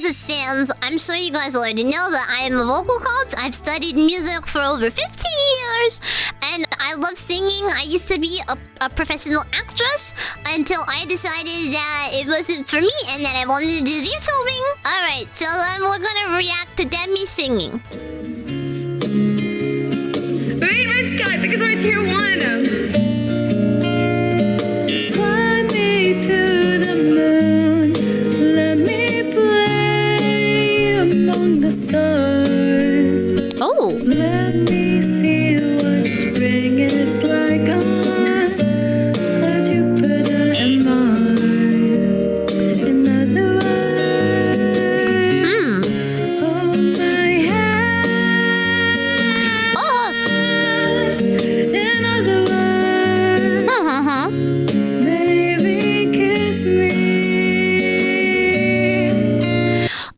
as it stands, I'm sure you guys already know that I am a vocal coach. I've studied music for over 15 years, and I love singing. I used to be a professional actress until I decided that it wasn't for me and that I wanted to do VTubing. Alright, so then we're gonna react to Deme singing. Wait, Red Sky, because we're tier 1. Oh. Let me see what spring is like on Jupiter and Mars. In other words, hold my hand. Oh. In other words, baby, kiss me.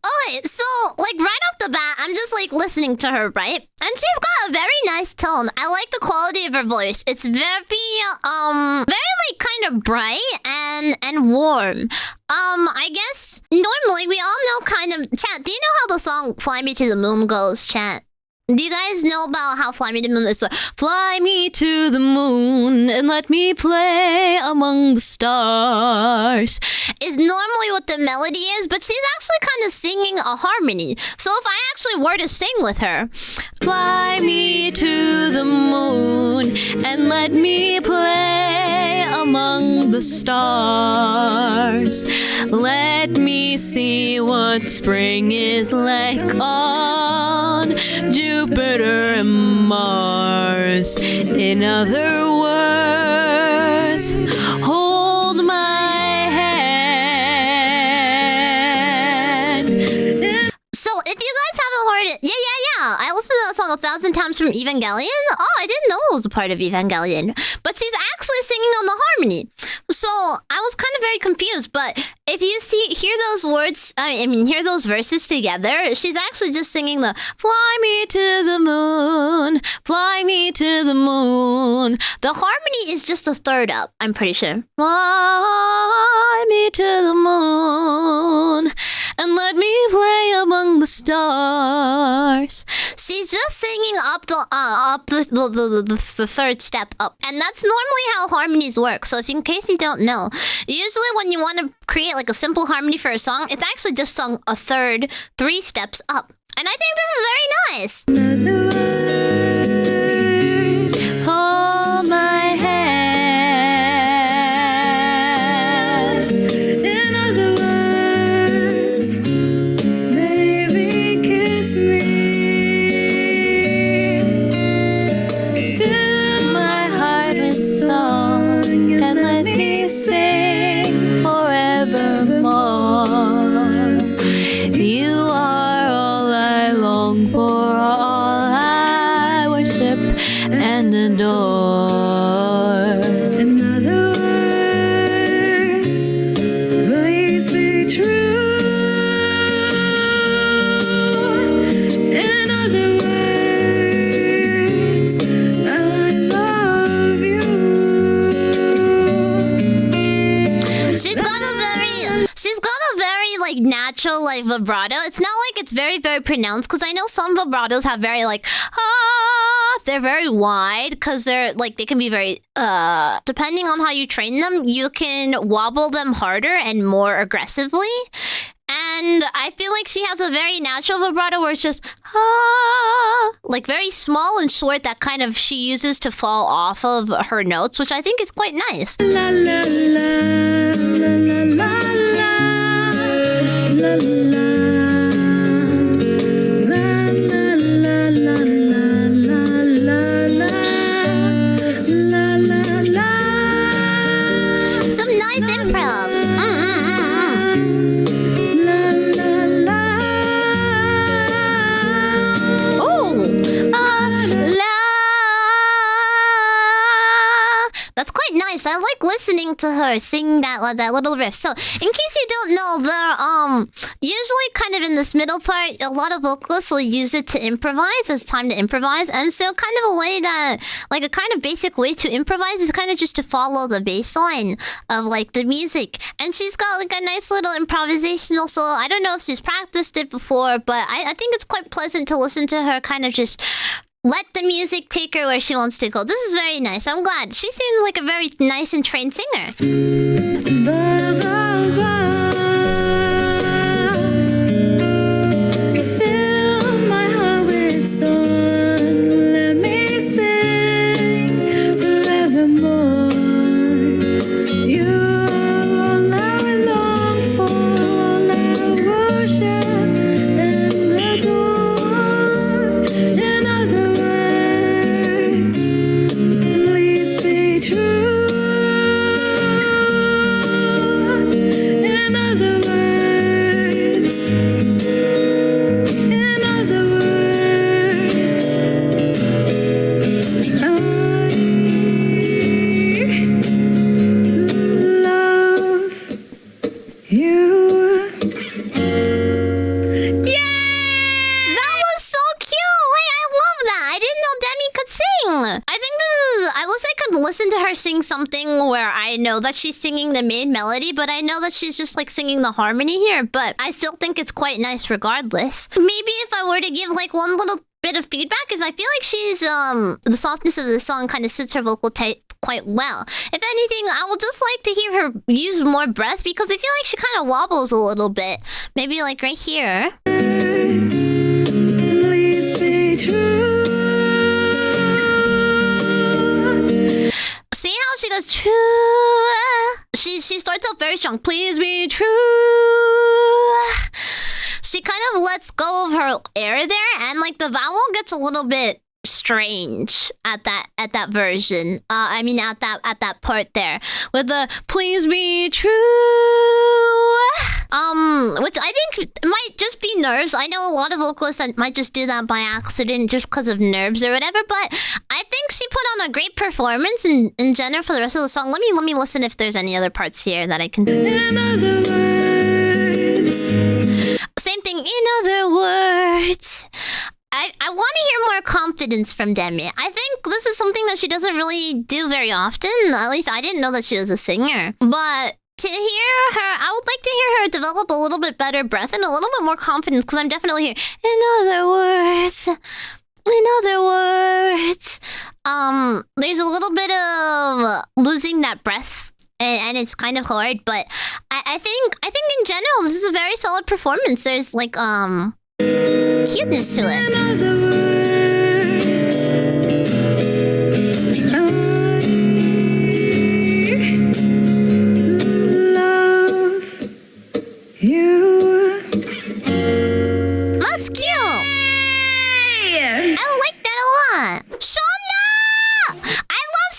Alright, so like right off the bat, I'm just like listening to her, right? And she's got a very nice tone. I like the quality of her voice. It's very like kind of bright and warm. I guess normally we all know kind of chat. Do you know how the song "Fly Me to the Moon" goes, chat? Do you guys know about how "Fly Me to the Moon" is? Fly me to the moon and let me play among the stars is normally what the melody is, but she's actually kind of singing a harmony. So if I actually were to sing with her, fly me to the moon and let me play among the stars. Let me see what spring is like on Jupiter and Mars. In other words, hold my hand. So if you guys haven't heard it, yeah. I listened to that song 1,000 times from Evangelion. Oh, I didn't know it was a part of Evangelion. But she's actually singing on the harmony. So I was kind of very confused. But if you hear those words, hear those verses together, she's actually just singing the fly me to the moon, fly me to the moon. The harmony is just a third up, I'm pretty sure. Fly me to the moon and let me play among the stars. She's just singing up the third step up, and that's normally how harmonies work. So if in case you don't know, usually when you want to create like a simple harmony for a song, it's actually just sung a third 3 steps up, and I think this is very nice. Hold my hand. In other words, baby, kiss me. Fill My heart with song and let me sing forevermore. You are all I long for, all I worship and adore. In other words, please be true. In other words, I love you. She's got a very like natural like vibrato. It's not like it's very pronounced, because I know some vibratos have very like they're very wide, because they're like they can be very depending on how you train them, you can wobble them harder and more aggressively. And I feel like she has a very natural vibrato where it's just like very small and short, that kind of she uses to fall off of her notes, which I think is quite nice. La la la la la la la la Some nice improv. That's quite nice. nice. I like listening to her sing that little riff. So, in case you don't know, the usually kind of in this middle part, a lot of vocalists will use it to improvise as time to improvise. And so, kind of a way that, like a kind of basic way to improvise is kind of just to follow the bass line of like the music. And she's got like a nice little improvisational solo. I don't know if she's practiced it before, but I think it's quite pleasant to listen to her kind of just let the music take her where she wants to go. This is very nice. I'm glad. She seems like a very nice and trained singer. Fill my heart with song. Let me sing forevermore. You are all I long for, all I worship and adore. In other words, please be true. In other words, I love you. That was so cute! Wait, I love that! I didn't know Deme could sing! I think this is... I wish I could listen to her sing something where I know that she's singing the main melody, but I know that she's just like singing the harmony here, but I still think it's quite nice regardless. Maybe if I were to give like one little bit of feedback is I feel like she's, the softness of the song kind of suits her vocal type quite well. If anything, I would just like to hear her use more breath because I feel like she kind of wobbles a little bit. Maybe like right here. Please be true. See how she goes true? She starts off very strong. Please be true. She kind of lets go of her air there, and like the vowel gets a little bit strange at that version. I mean at that part there with the please be true. Which I think might just be nerves. I know a lot of vocalists that might just do that by accident just because of nerves or whatever, but I think she put on a great performance in general for the rest of the song. Let me listen if there's any other parts here that I can do. In other words, Same thing, in other words. I want to hear more confidence from Deme. I think this is something that she doesn't really do very often. At least I didn't know that she was a singer. But to hear her, I would like to hear her develop a little bit better breath and a little bit more confidence because I'm definitely here. In other words, there's a little bit of losing that breath. And it's kind of hard, but I think in general this is a very solid performance. There's like cuteness to it. in other words, I love you. That's cute. I like that a lot. Shondo! I love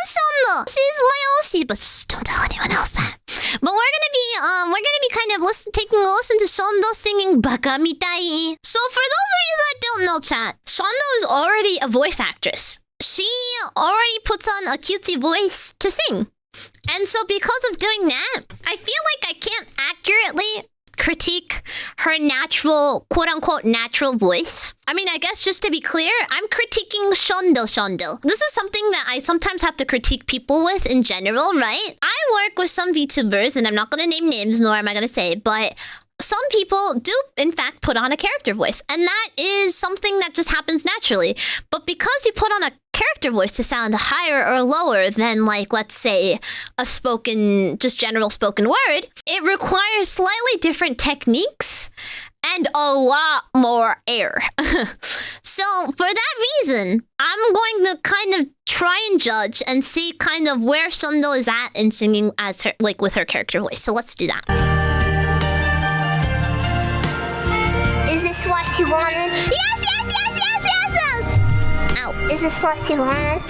Shondo! She's my Oshi, but shh, don't tell anyone else that. But we're gonna be kind of taking a listen to Shondo singing Baka Mitai. So for those of you that don't know, chat, Shondo is already a voice actress. She already puts on a cutesy voice to sing. And so because of doing that, I feel like I can't accurately critique her natural, quote-unquote, natural voice. I mean, I guess just to be clear, I'm critiquing Shondo. This is something that I sometimes have to critique people with in general, right? I work with some VTubers, and I'm not going to name names, nor am I going to say it, but some people do, in fact, put on a character voice. And that is something that just happens naturally. But because you put on a character voice to sound higher or lower than, like, let's say, a just general spoken word, it requires slightly different techniques and a lot more air. So, for that reason, I'm going to kind of try and judge and see kind of where Shondo is at in singing as her, like, with her character voice. So let's do that. Is this what you wanted? Yes! Ow. Is this what you wanted?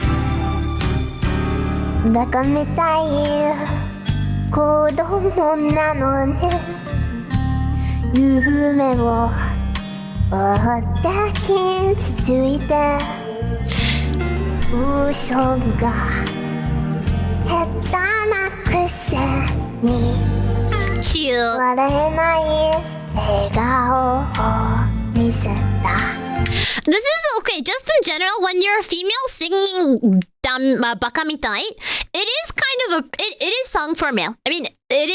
バカみたい子供なのね夢を追った気づいて嘘が下手なくせに Cute. 笑えない笑顔を見せた This is okay. Just in general, when you're a female singing baka mitai, it is kind of it is sung for a male. I mean, it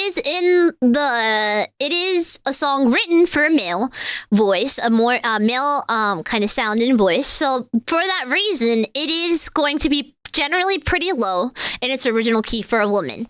is a song written for a male voice, a more male kind of sound and voice. So for that reason, it is going to be generally pretty low in its original key for a woman,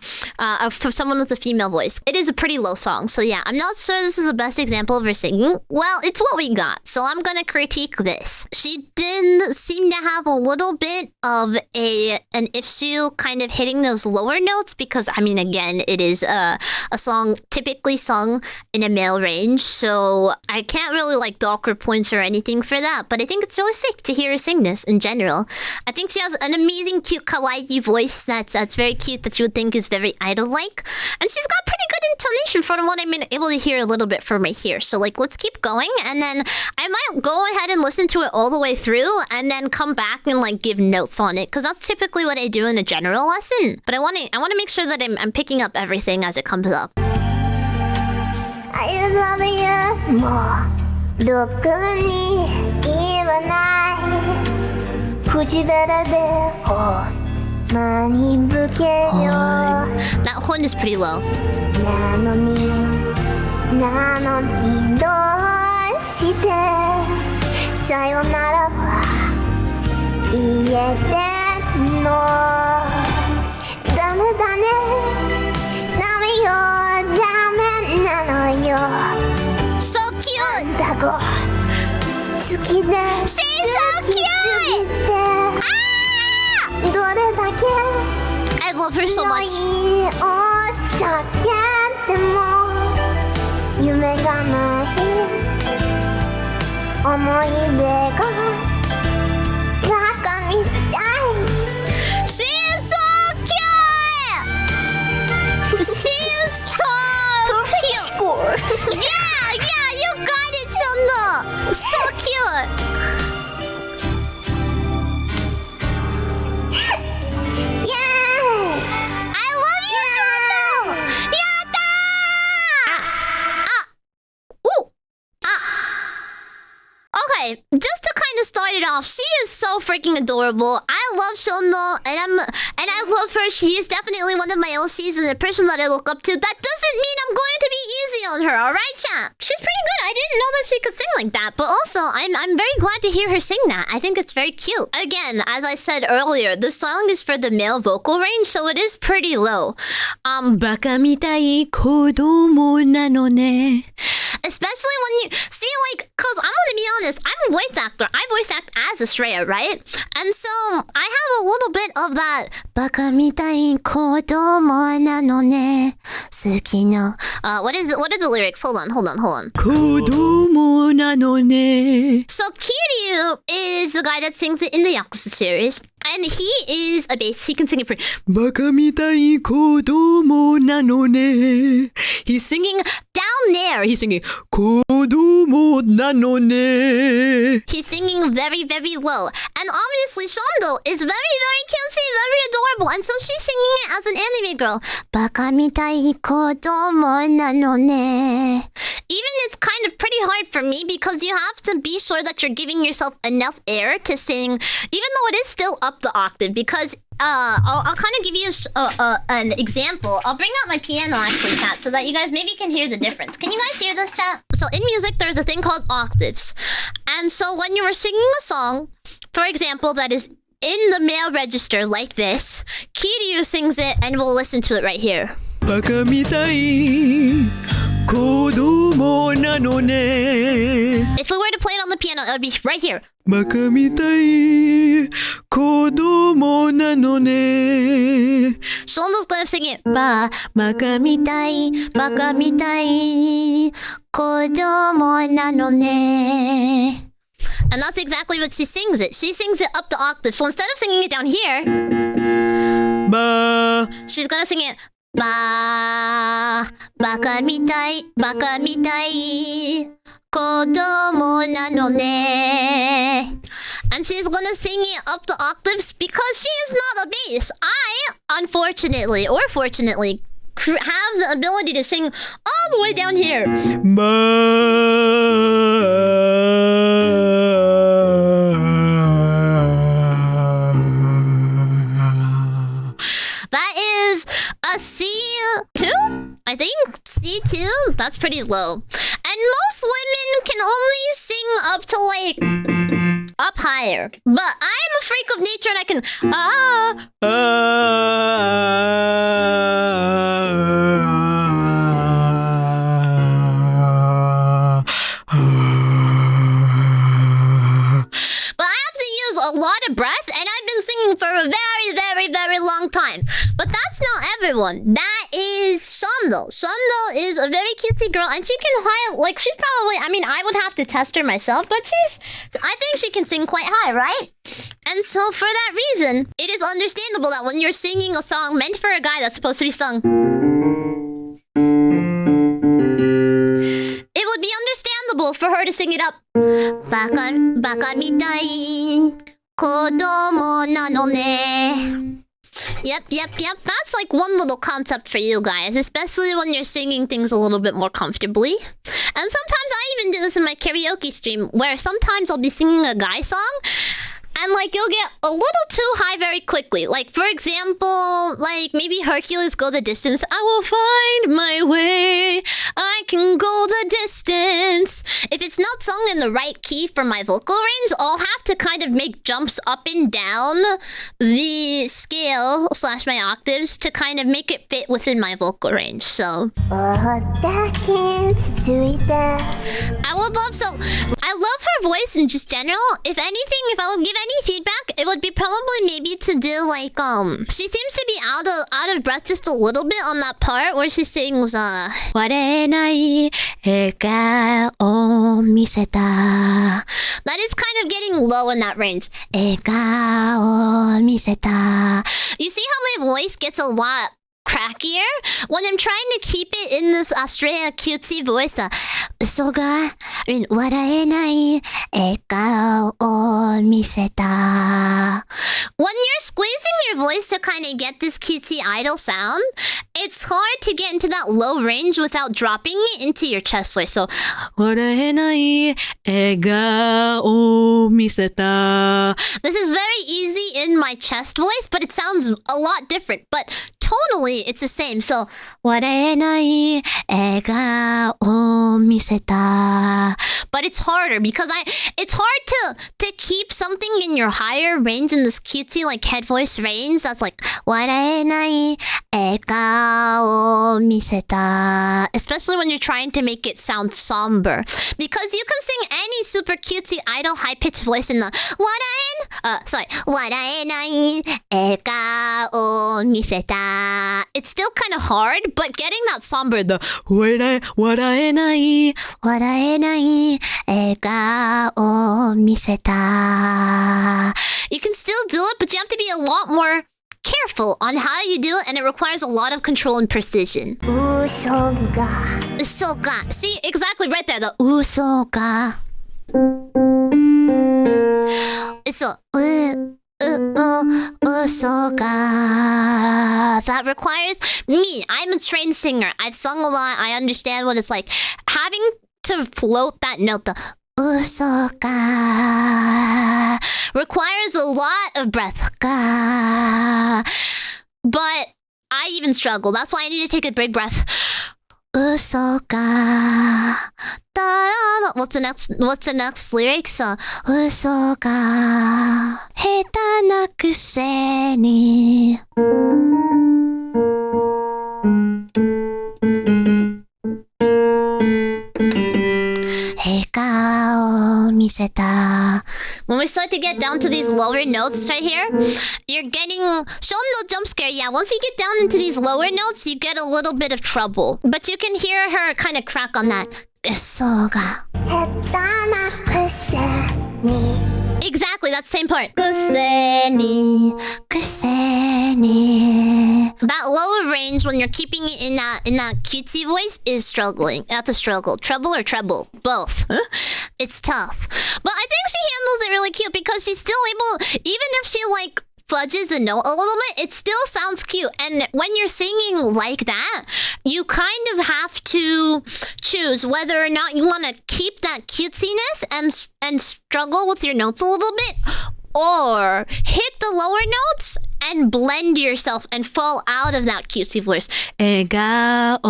for someone with a female voice. It is a pretty low song, so yeah, I'm not sure this is the best example of her singing. Well, it's what we got, so I'm gonna critique this. She did seem to have a little bit of an issue kind of hitting those lower notes because, I mean, again, it is a song typically sung in a male range, so I can't really like dock her points or anything for that, but I think it's really sick to hear her sing this in general. I think she has an amazing cute kawaii voice that's very cute that you would think is very idol-like, and she's got pretty good intonation from what I'm able to hear a little bit from right here. So like, let's keep going, and then I might go ahead and listen to it all the way through and then come back and like give notes on it, because that's typically what I do in a general lesson. But I want to make sure that I'm picking up everything as it comes up. I love you もうろくに言わない口べらでほんまに不敬よ That horn is pretty low. なのにどうしてさよならは言えてんのダメだねダメよダメなのよ So cute! だご好きで She's so cute! どれだけ I love her so much. 愛を叫んでも夢がない思い出がバカみたい She is so cute! She is so cute! Yeah, you got it, Shondo! So cute! Okay, just to kind of start it off, she is so freaking adorable. I love Shondo, and I love her. She is definitely one of my OCs and the person that I look up to. That doesn't mean I'm going to be easy on her, alright, chat? She's pretty good. I didn't know that she could sing like that, but also, I'm very glad to hear her sing that. I think it's very cute. Again, as I said earlier, the song is for the male vocal range, so it is pretty low. Baka mitai kodomo nano ne. Especially when you see, like, cause I'm gonna be honest, I'm a voice actor. I voice act as Astrea, right? And so I have a little bit of that baka mitai kodomo nano ne suki no. What are the lyrics? Hold on. Kodomo nano ne. So Kiryu is the guy that sings it in the Yakuza series. And he is a bass. He can sing it pretty. Baka mitai kodomo nano ne. He's singing down there. He's singing kodomo nano ne. He's singing very, very low. And obviously Shondo is very, very cutesy, very adorable. And so she's singing it as an anime girl. Baka mitai kodomo nano ne. Even it's kind of pretty hard for me because you have to be sure that you're giving yourself enough air to sing, even though it is still up the octave, because I'll kind of give you an example. I'll bring out my piano actually, chat, so that you guys maybe can hear the difference. Can you guys hear this, chat? So in music, there's a thing called octaves. And so when you were singing a song, for example, that is in the male register like this, Kiryu sings it, and we'll listen to it right here. Baka mitai kodomo nano ne. If we were to play it on the piano, it would be right here. Baka mitai kodomo nano ne. Shondo's gonna sing it. Baka mitai kodomo nano ne. And that's exactly what she sings it. She sings it up the octave. So instead of singing it down here, Ba. she's gonna sing it バカみたい子供なのね And she's gonna sing it up the octaves because she is not a bass. I, unfortunately or fortunately, have the ability to sing all the way down here. That is a C2? I think C2? That's pretty low. And most women can only sing up to like up higher. But I'm a freak of nature and I can But I have to use a lot of breath and I've been singing for a very long time. But that's not everyone. That is Shondo. Shondo is a very cutesy girl and she can like she's probably, I mean, I would have to test her myself, but I think she can sing quite high, right? And so for that reason, it is understandable that when you're singing a song meant for a guy that's supposed to be sung, it would be understandable for her to sing it up. Baka mitai kodomo nano ne. Yep. That's like one little concept for you guys, especially when you're singing things a little bit more comfortably. And sometimes I even do this in my karaoke stream, where sometimes I'll be singing a guy song, and like you'll get a little too high very quickly. Like for example, like maybe Hercules Go the Distance. I will find my way. I can go the distance. If it's not sung in the right key for my vocal range, I'll have to kind of make jumps up and down the scale / my octaves to kind of make it fit within my vocal range. So I love her voice in just general. If anything, if I would give any feedback, it would be probably maybe to do like she seems to be out of breath just a little bit on that part where she sings warenai eka o miseta. That is kind of getting low in that range. Eka o miseta. You see how my voice gets a lot crackier when I'm trying to keep it in this Astrea cutesy voice. Usoga waraenai eka o miseta. When you're squeezing your voice to kind of get this cutesy idol sound, it's hard to get into that low range without dropping it into your chest voice. So waraenai eka o miseta. This is very easy in my chest voice, but it sounds a lot different. But tonally, it's the same. So, warenai eka o miseta. But it's harder because it's hard to keep something in your higher range in this cutesy like head voice range. That's like warenai eka o miseta. Especially when you're trying to make it sound somber, because you can sing any super cutesy idol high pitched voice in the warenai eka o miseta. It's still kind of hard, but getting that somber, the waraenai eka o miseta. You can still do it, but you have to be a lot more careful on how you do it, and it requires a lot of control and precision. Usoga. See, exactly right there, the usoga. It's a usoga. That requires me. I'm a trained singer. I've sung a lot. I understand what it's like having to float that note. The usoga requires a lot of breath. But I even struggle. That's why I need to take a big breath. Usoga. What's the next lyrics? Usoga. Heta na kuse ni. When we start to get down to these lower notes right here, you're getting Shondo jump scare. Yeah, once you get down into these lower notes, you get a little bit of trouble. But you can hear her kind of crack on that. Usoga. Exactly, that's the same part. Kuseni, kuseni. That lower range when you're keeping it in that cutesy voice is struggling. That's a struggle. Treble or treble? Both. It's tough. But I think she handles it really cute because she's still able, even if she like fudges a note a little bit, it still sounds cute. And when you're singing like that, you kind of have to choose whether or not you want to keep that cutesiness and struggle with your notes a little bit, or hit the lower notes and blend yourself and fall out of that cutesy voice. 笑顔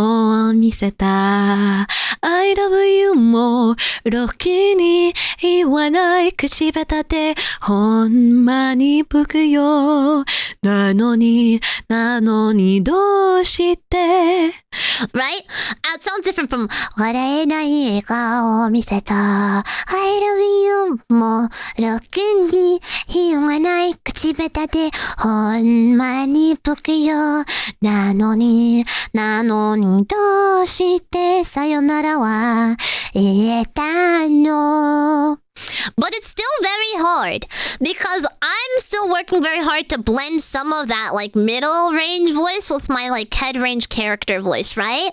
を見せた I love you もろくに言わない口下手でほんまに僕よなのにどうして Right? It sounds different from 笑えない笑顔を見せた I love you もろくに言わない口下手でほんまに僕よなのにどうしてさよならは言えたの But it's still very hard because I'm still working very hard to blend some of that like middle range voice with my like head range character voice, right?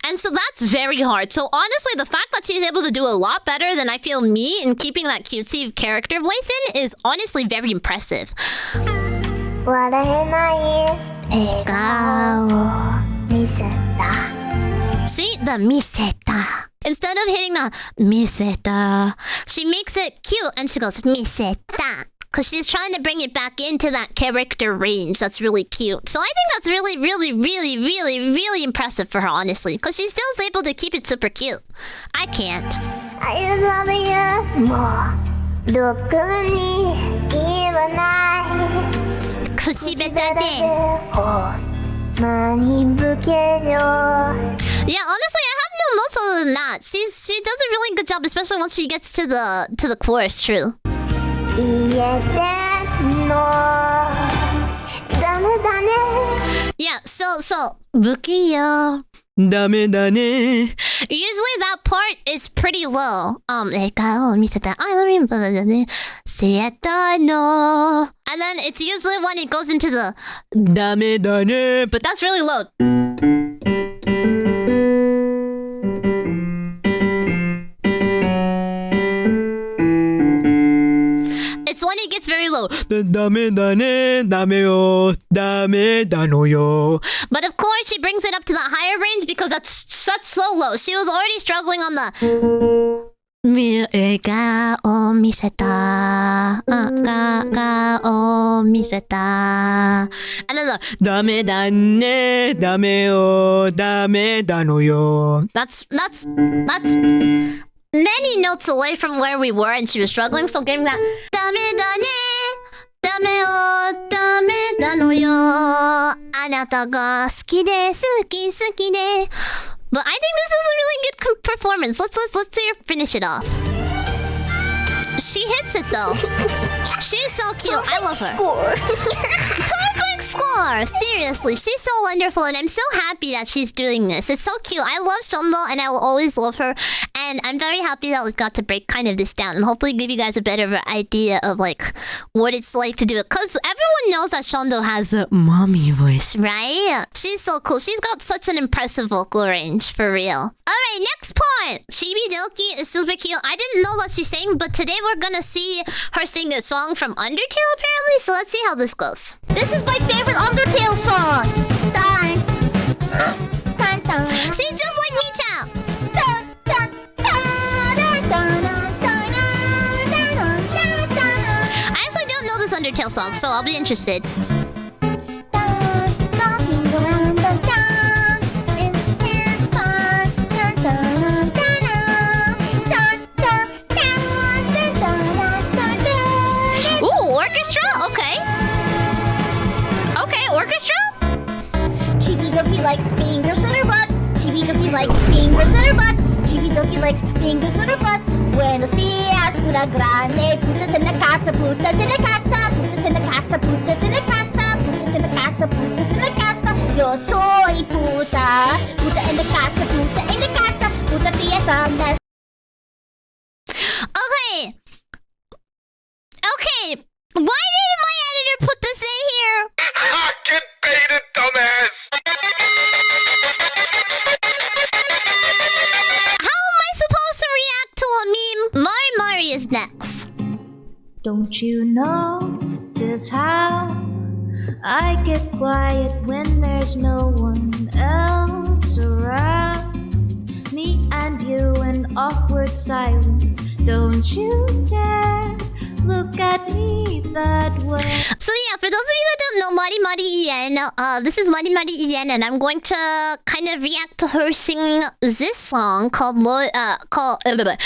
And so that's very hard. So honestly, the fact that she's able to do a lot better than I feel me in keeping that cutesy character voice in is honestly very impressive. 笑えない笑顔を見せた See? The miseta. Instead of hitting the miseta, she makes it cute and she goes miseta. Because she's trying to bring it back into that character range that's really cute. So I think that's really, really, really, really, really impressive for her, honestly. Because she still is able to keep it super cute. I can't. I love you もうろくに言わない口下手でほんまに不敬よ Yeah, honestly, I have no notes other than that. She does a really good job, especially once she gets to the chorus. True. 言えてんのダメだね Yeah. So, 不器用. ダメだね Usually that part is pretty low. 笑顔を見せた I love you だね See it no. And then it's usually when it goes into the ダメだね but that's really low. It's when it gets very low. ダメだねダメよダメだのよ But of course she brings it up to the higher range because that's such so low. She was already struggling on the 笑顔を見せた顔を見せた And then the ダメだねダメよダメだのよ That's many notes away from where we were and she was struggling, so getting that ダメだねダメよダメだのよあなたが好きで好きで But I think this is a really good performance. Let's see her finish it off. She hits it though. She's so cute. I love her. Perfect score! Seriously, she's so wonderful and I'm so happy that she's doing this. It's so cute. I love Shondo and I will always love her. And I'm very happy that we got to break kind of this down and hopefully give you guys a better idea of like what it's like to do it. Because everyone knows that Shondo has a mommy voice right? She's so cool. She's got such an impressive vocal range, for real. Alright, next part! Chibidoki is super cute. I didn't know what she sang, but today we're gonna see her sing a song from Undertale, apparently. So let's see how this goes. This is my favorite Undertale song! Dun, dun, dun. She's just like Micha! Dun, dun, dun, dun, dun, dun, dun, dun. I actually don't know this Undertale song, so I'll be interested. Ooh, orchestra? Okay. Okay, orchestra? Chibidoki likes fingers in her butt. Chibidoki likes fingers in her butt. Chibidoki likes fingers in her butt. Buenos días, pura grande. Putas en la casa, putas en la casa. Putas en la casa, putas en la casa. Putas en la casa, putas en la casa. Yo soy puta. Puta en la casa, puta en la casa. Puta fiesta. Okay. Why didn't my editor put this in here? Get baited, dumbass! How am I supposed to react to a meme? Mari is next. Don't you notice how I get quiet when there's no one else around? Me and you in awkward silence. Don't you dare look at me that way. So yeah, for those of you that don't know Mari Ien, this is Mari Ien, and I'm going to kind of react to her singing this song called From the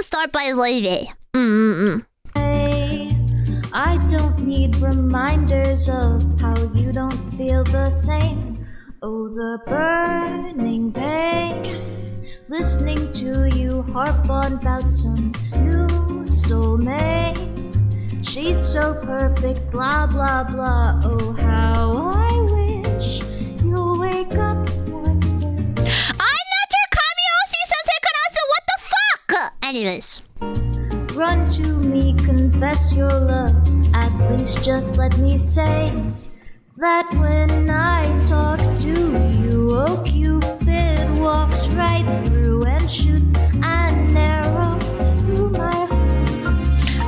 Start by Loewe. I don't need reminders of how you don't feel the same. Oh, the burning pain, listening to you harp on about some new soulmate. She's so perfect, blah blah blah. Oh, how I wish you'll wake up one day. I'm not your Kamiyoshi Sensei Kanasa, what the fuck? Anyways. Run to me, confess your love. At least just let me say that when I talk to you, oh Cupid walks right through and shoots an arrow through my heart.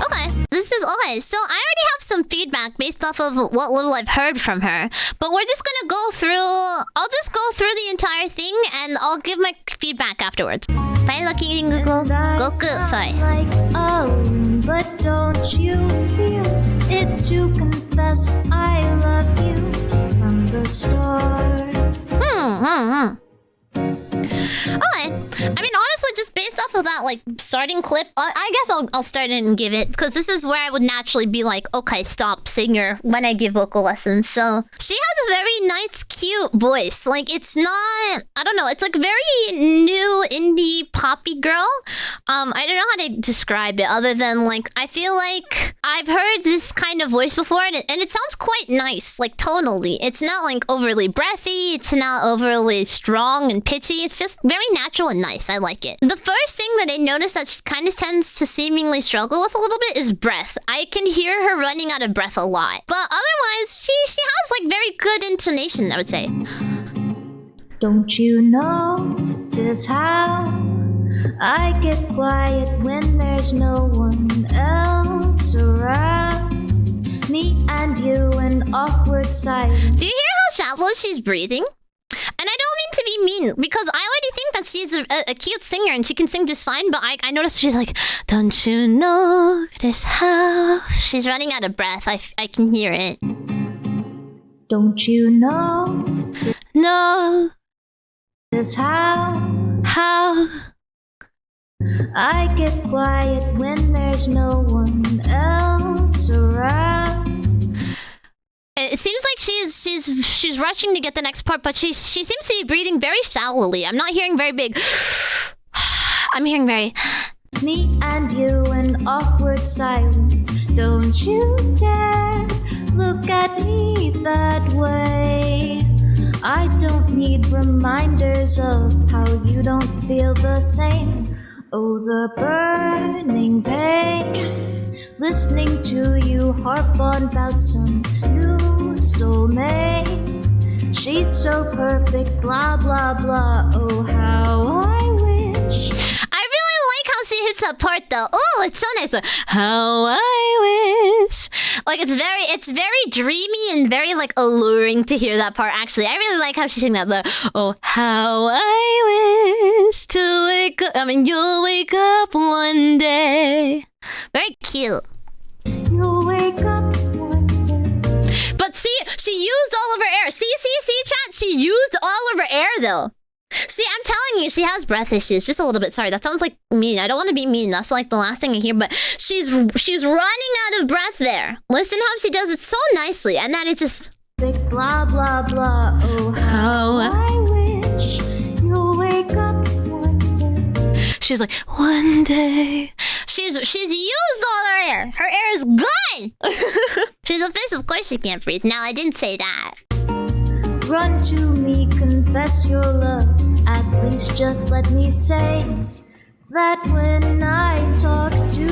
Okay, this is okay. So I already have some feedback based off of what little I've heard from her. But we're just gonna go through. I'll just go through the entire thing and I'll give my feedback afterwards. Bye, Lucky Goku. Sorry. Like but don't you feel it to confess I love you from the start? Okay. I mean, honestly, just based off of that, like, starting clip, I guess I'll start it and give it, because this is where I would naturally be like, okay, stop, singer, when I give vocal lessons. So, she has a very nice, cute voice. Like, it's not, I don't know, it's like very new indie poppy girl. I don't know how to describe it other than, like, I feel like I've heard this kind of voice before, and it sounds quite nice, like, tonally. It's not, like, overly breathy, it's not overly strong and pitchy, it's just very natural and nice. I like it. The first thing that I noticed that she kind of tends to seemingly struggle with a little bit is breath. I can hear her running out of breath a lot. But otherwise, she has like very good intonation, I would say. Don't you notice how I get quiet when there's no one else around? Me and you in awkward silence. Do you hear how shallow she's breathing? And I don't mean to be mean, because I already think that she's a cute singer and she can sing just fine, but I noticed she's like, don't you notice how she's running out of breath. I can hear it. Don't you know this how I get quiet when there's no one else around? It seems like she's rushing to get the next part, but she seems to be breathing very shallowly. I'm not hearing very big. I'm hearing very. Me and you in awkward silence. Don't you dare look at me that way. I don't need reminders of how you don't feel the same. Oh, the burning pain, listening to you harp on about some new soulmate. She's so perfect, blah blah blah. Oh, how I wish. I really like how she hits that part though. Oh, it's so nice. How I wish. Like it's very dreamy and very like alluring to hear that part. Actually, I really like how she sings that. Oh, how I wish to wake up. I mean, you'll wake up one day. Very cute. You'll wake up one day. But see, she used all of her air. See, chat. She used all of her air though. See, I'm telling you, she has breath issues. Just a little bit. Sorry, that sounds like mean. I don't want to be mean. That's like the last thing I hear. But she's running out of breath there. Listen how she does it so nicely. And then it just... Blah, blah, blah. Oh, how I wish you'll wake up one day. She's like, one day... She's used all her air. Her air is gone. She's a fish. Of course she can't breathe. Now, I didn't say that. Run to me, confess your love. At least just let me say that when I talk to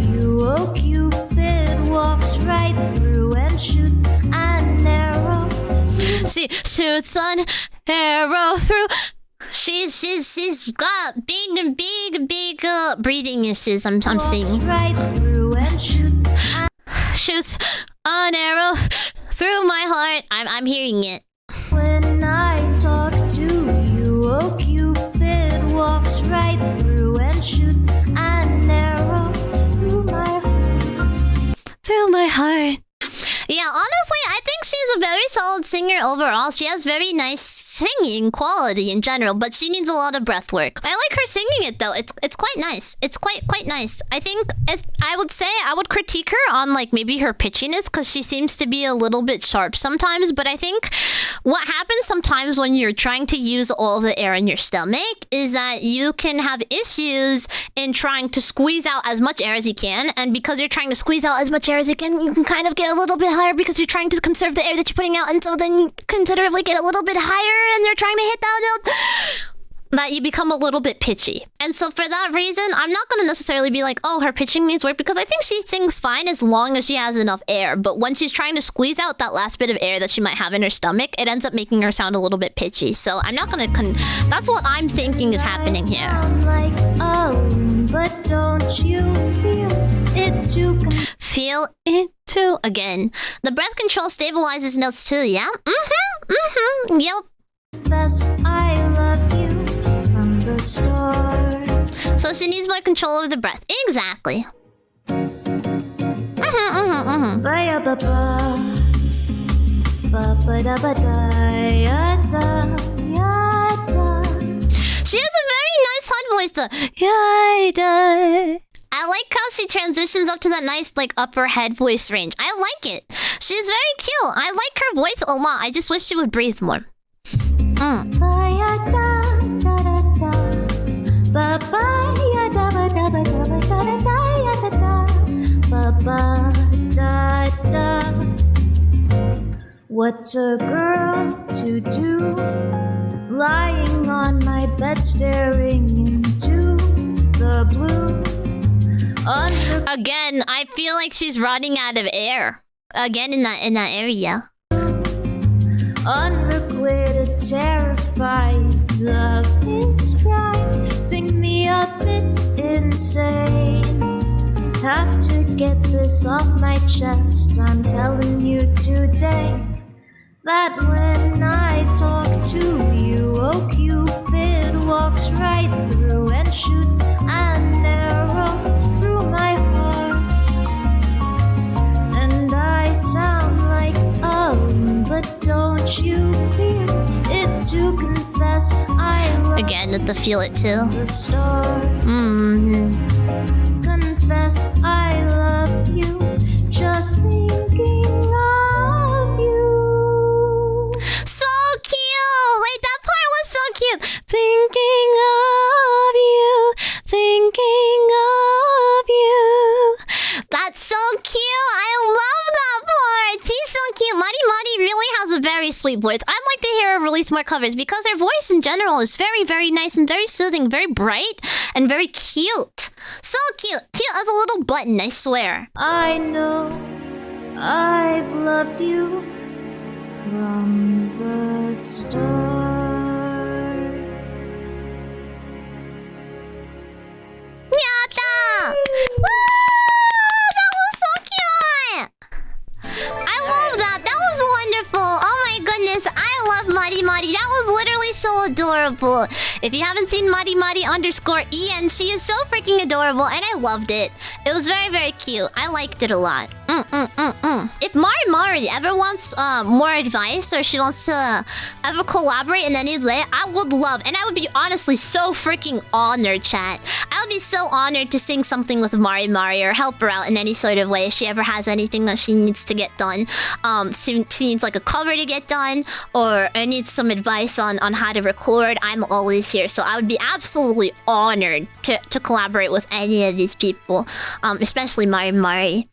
you, oh Cupid walks right through and shoots an arrow. She shoots an arrow through. She's got big breathing issues. I'm Walks seeing. right through and shoots Shoots an arrow through my heart. I'm hearing it. when I talk to you. Oh, Cupid walks right through and shoots an arrow through my heart. Through my heart. Yeah, honestly, I think she's a very solid singer overall. She has very nice singing quality in general, but she needs a lot of breath work. I like her singing it though. It's quite nice. It's quite nice. I think I would say I would critique her on like maybe her pitchiness because she seems to be a little bit sharp sometimes. But I think what happens sometimes when you're trying to use all the air in your stomach is that you can have issues in trying to squeeze out as much air as you can, and because you're trying to squeeze out as much air as you can kind of get a little bit higher because you're trying to conserve the air that you're putting out, and so then you considerably get a little bit higher and you're trying to hit that note that you become a little bit pitchy. And so for that reason, I'm not going to necessarily be like, oh, her pitching needs work, because I think she sings fine as long as she has enough air. But when she's trying to squeeze out that last bit of air that she might have in her stomach, it ends up making her sound a little bit pitchy. So I'm not going to that's what I'm thinking is happening here. Sound like but don't you feel it too? Feel it too. Again, the breath control stabilizes notes too, yeah? Yep. Confess I love you from the start. So she needs more control over the breath. Exactly. Ba ba ba ba ba da ba da ya da ya da. She has a very nice hot voice though. I like how she transitions up to that nice like upper head voice range. I like it. She's very cute. I like her voice a lot. I just wish she would breathe more. Ba ya da da da da. Ba ba ya da ba da ba da ba da da da ya da da. Ba ba da da. What's a girl to do? Lying on my bed staring into the blue. Again, I feel like she's running out of air. Again in that area. Unrequited, terrified, love is driving me a bit insane. Have to get this off my chest. I'm telling you today that when I talk to you, oh Cupid walks right through and shoots an arrow through my heart. And I sound like but don't you feel it to confess I love Again with the feel it too. the start. Confess I love you, just thinking of you. So cute! Wait, that part was so cute. Thinking of you, thinking of you. That's so cute. I love that part. She's so cute. Mari really has a very sweet voice. I'd like to hear her release more covers because her voice in general is very, very nice and very soothing, very bright, and very cute. So cute. Cute as a little button, I swear. I know I've loved you from the start. Yatta! Woo! That was so cute! I love that. That was wonderful. Oh my goodness. I love Mari. That was literally so adorable. If you haven't seen Mari_EN, she is so freaking adorable and I loved it. It was very, very cute. I liked it a lot. If Mari ever wants more advice or she wants to ever collaborate in any way, I would love, and I would be honestly so freaking honored, chat. I would be so honored to sing something with Mari or help her out in any sort of way if she ever has anything that she needs to get done. She needs like a cover to get done or needs some advice on how to record. I'm always here, so I would be absolutely honored to collaborate with any of these people, especially Mari.